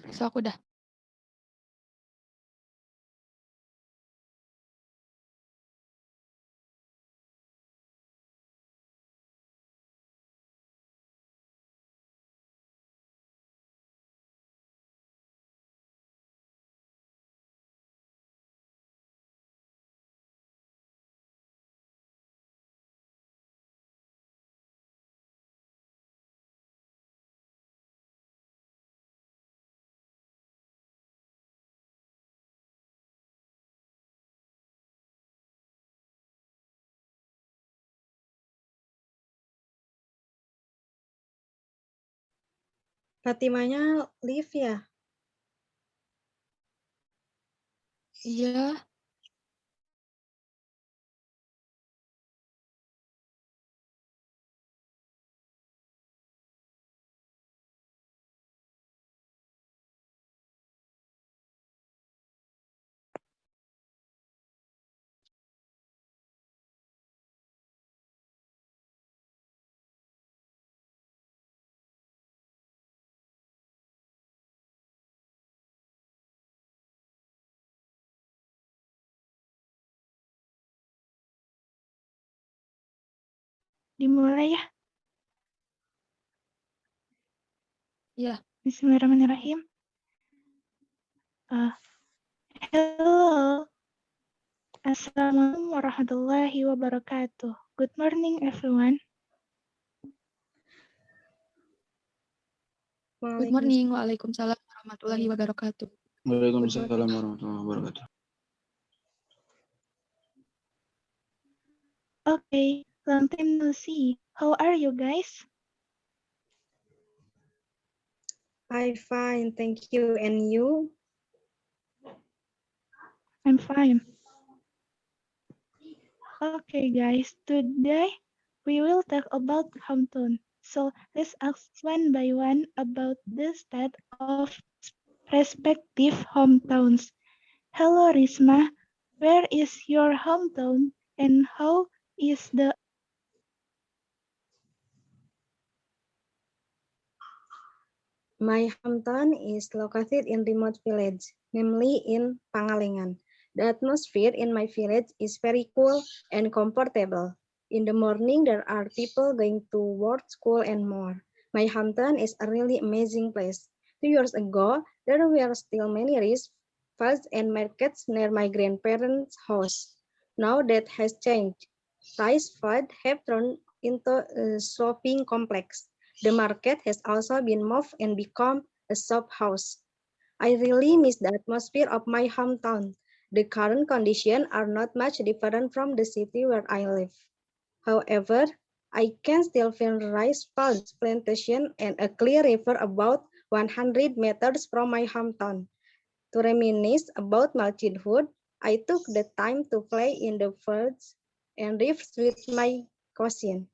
So aku dah. Fatimanya live ya? Iya, Dimulai ya. iya. Bismillahirrahmanirrahim. Hello. Assalamualaikum warahmatullahi wabarakatuh. Good morning, everyone. Good morning. Waalaikumsalam warahmatullahi wabarakatuh. Waalaikumsalam warahmatullahi wabarakatuh. Okay, long time no see. How are you guys? I'm fine, thank you. And you? I'm fine. Okay, guys, today we will talk about hometown. So let's ask one by one about the state of respective hometowns. Hello, Risma. Where is your hometown and how is the My hometown is located in remote village, namely in Pangalengan. The atmosphere in my village is very cool and comfortable. In the morning, there are people going to work, school, and more. My hometown is a really amazing place. 2 years ago, there were still many rice fields and markets near my grandparents' house. Now that has changed. Rice fields have turned into a shopping complex. The market has also been moved and become a shop house. I really miss the atmosphere of my hometown. The current conditions are not much different from the city where I live. However, I can still feel rice fields, plantation, and a clear river about 100 meters from my hometown. To reminisce about my childhood, I took the time to play in the fields and rivers with my cousin.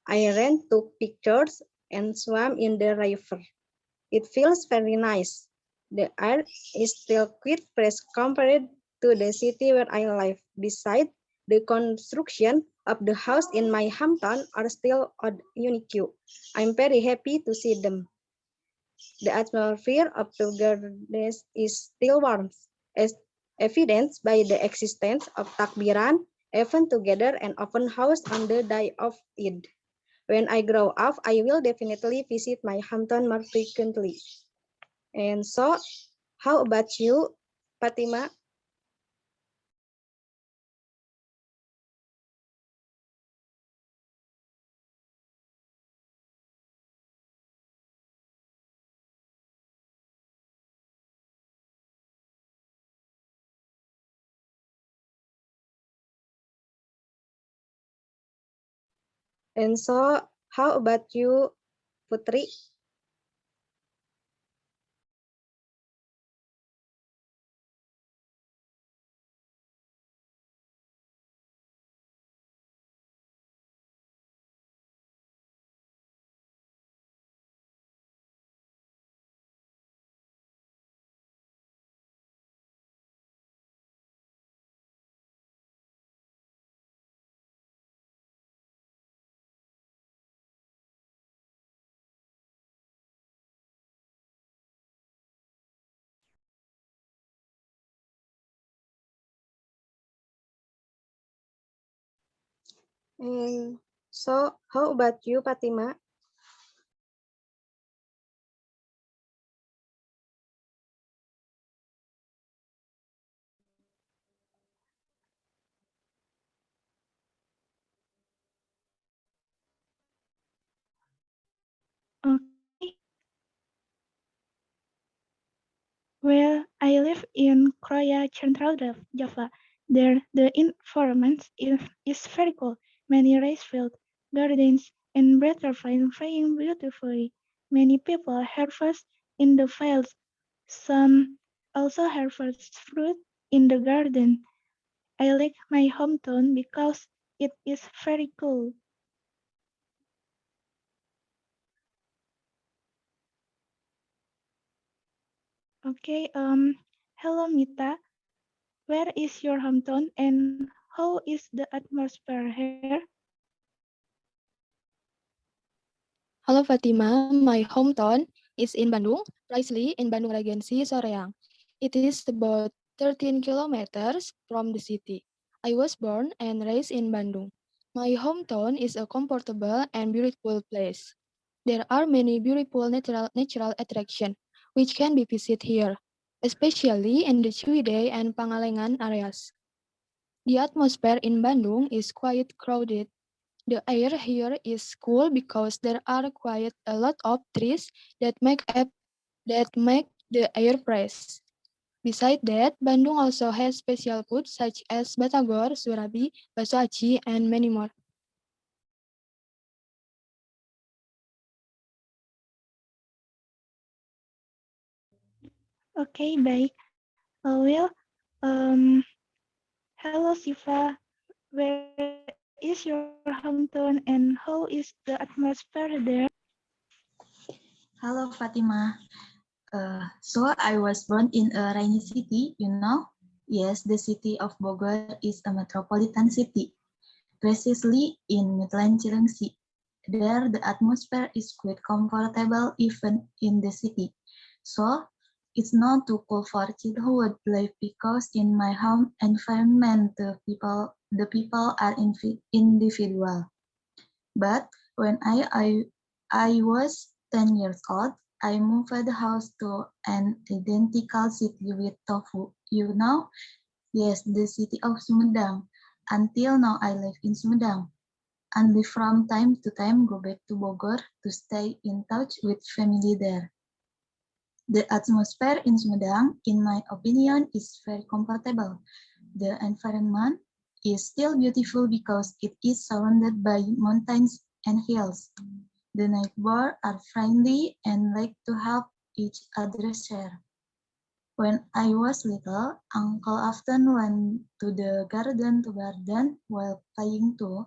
I ran, took pictures, and swam in the river. It feels very nice. The air is still quite fresh compared to the city where I live. Besides, the construction of the house in my hometown are still unique. I'm very happy to see them. The atmosphere of togetherness is still warm, as evidenced by the existence of takbiran, even together and open house on the day of Eid. When I grow up, I will definitely visit my hometown more frequently. And so, how about you, Fatima? And so, how about you, Putri? And so, how about you, Fatima? Okay. Well, I live in Kroya, Central Java. There, the environment is very cool. Many rice fields, gardens, and butterflies flying beautifully. Many people harvest in the fields. Some also harvest fruit in the garden. I like my hometown because it is very cool. Okay, hello Mita. Where is your hometown and how is the atmosphere here? Halo Fatima, my hometown is in Bandung, precisely in Bandung Regency, Soreang. It is about 13 kilometers from the city. I was born and raised in Bandung. My hometown is a comfortable and beautiful place. There are many beautiful natural attractions which can be visited here, especially in the Ciwidey and Pangalengan areas. The atmosphere in Bandung is quite crowded. The air here is cool because there are quite a lot of trees that make the air fresh. Besides that, Bandung also has special foods such as batagor, surabi, bakso aci, and many more. Okay, baik. Well, um, hello Siva. Where is your hometown and how is the atmosphere there? Hello, Fatima. So I was born in a rainy city, you know? Yes, the city of Bogor is a metropolitan city, precisely in Midland Cilengsi. There, the atmosphere is quite comfortable even in the city. So, it's not too cold for childhood life because in my home environment, the people are individual. But when I was 10 years old, I moved the house to an identical city with Tofu. You know? Yes, the city of Sumedang. Until now, I live in Sumedang. And we from time to time go back to Bogor to stay in touch with family there. The atmosphere in Sumedang, in my opinion, is very comfortable. The environment is still beautiful because it is surrounded by mountains and hills. The neighbors are friendly and like to help each other share. When I was little, Uncle often went to the garden to garden while playing too.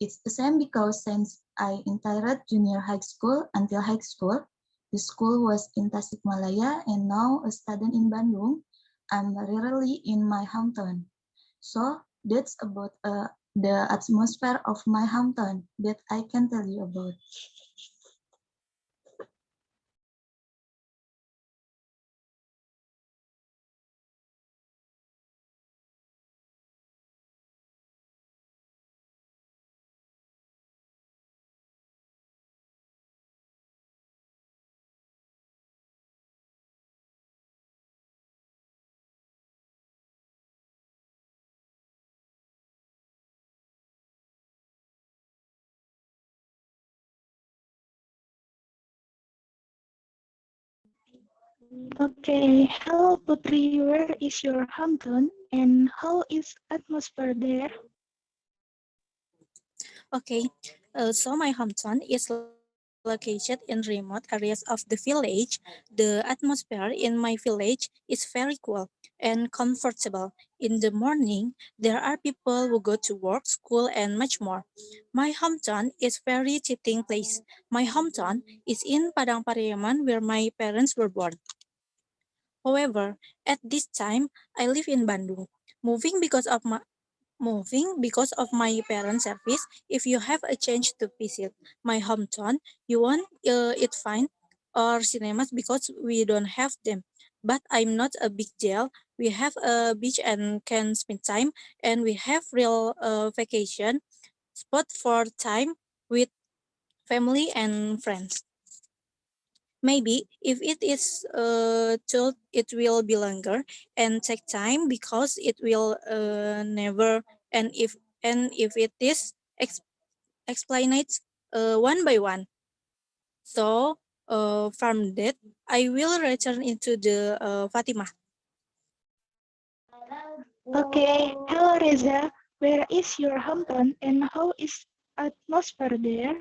It's the same because since I entered junior high school until high school, the school was in Tasikmalaya and now a student in Bandung. I'm rarely in my hometown. So that's about the atmosphere of my hometown that I can tell you about. Okay, hello Putri. Where is your hometown and how is atmosphere there? Okay, so my hometown is located in remote areas of the village. The atmosphere in my village is very cool and comfortable. In the morning, there are people who go to work, school, and much more. My hometown is very cheating place. My hometown is in Padang Pariaman where my parents were born. However, at this time, I live in Bandung. Moving because of my moving because of my parents' service. If you have a chance to visit my hometown, you won't it fine or cinemas because we don't have them. But I'm not a big deal. We have a beach and can spend time, and we have real vacation. spot for time with family and friends. Maybe if it is told, it will be longer and take time because it will never. And if it is explained one by one. So from that, I will return into the Fatima. Okay, hello Reza. Where is your hometown and how is atmosphere there?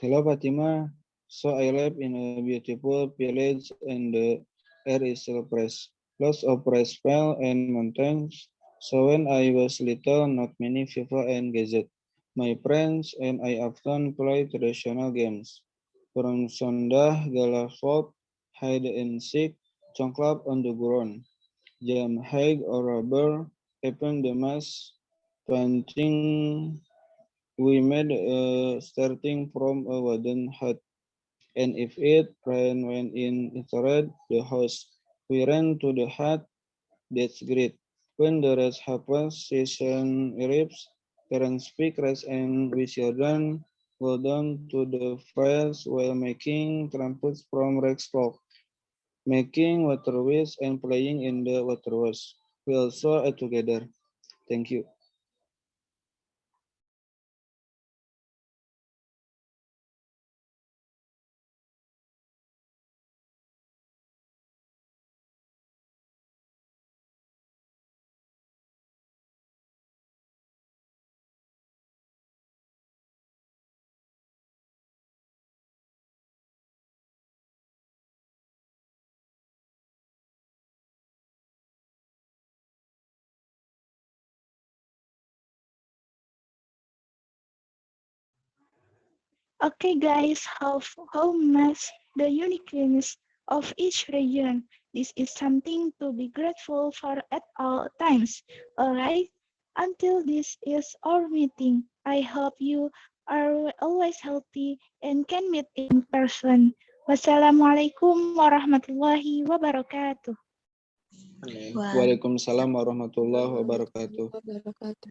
Hello Fatima. So I live in a beautiful village and the air is still fresh. Lots of rice fields and mountains. So when I was little, not many people and gadgets. My friends and I often play traditional games. From Sondah, Galafort, hide and seek, congklap on the ground, jump high or rubber, open the mask, painting. We made starting from a wooden hut, and if it rained when in inside the house, we ran to the hut. That's great. When the rest happens, season arrives, parents speak rest and we children go down to the fields while making trumpets from Rex clock, making water wheels and playing in the water wheels. We also are together. Thank you. Okay, guys, how much the uniqueness of each region. This is something to be grateful for at all times. Alright, until this is our meeting, I hope you are always healthy and can meet in person. Wassalamualaikum warahmatullahi wabarakatuh. Waalaikumsalam warahmatullahi wabarakatuh. Wabarakatuh.